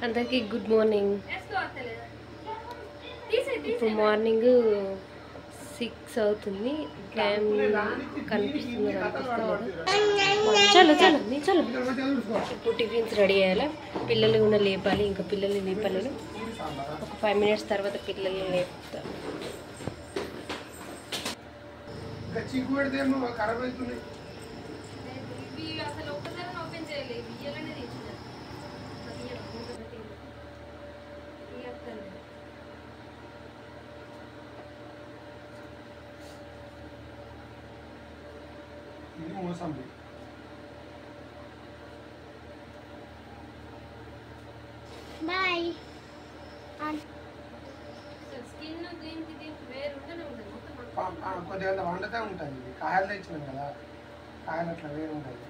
అందరికీ good morning. ఇప్పుడు morning 6 అవుతుంది. టైం కనిపిస్తుంది చలో చలో చలో. ఇప్పుడు టిఫిన్స్ రెడీ అయ్యాలి. పిల్లలు కూడా లేపాలి. ఇంకా పిల్లల్ని లేపాలి. ఒక 5 minutes తర్వాత పిల్లల్ని లేపుతా. బాయ్. కొద్దిగా వండుతూ ఉంటుంది. కాయలు తెచ్చినాం కదా, కాయలు అట్లా వేరు ఉంటుంది.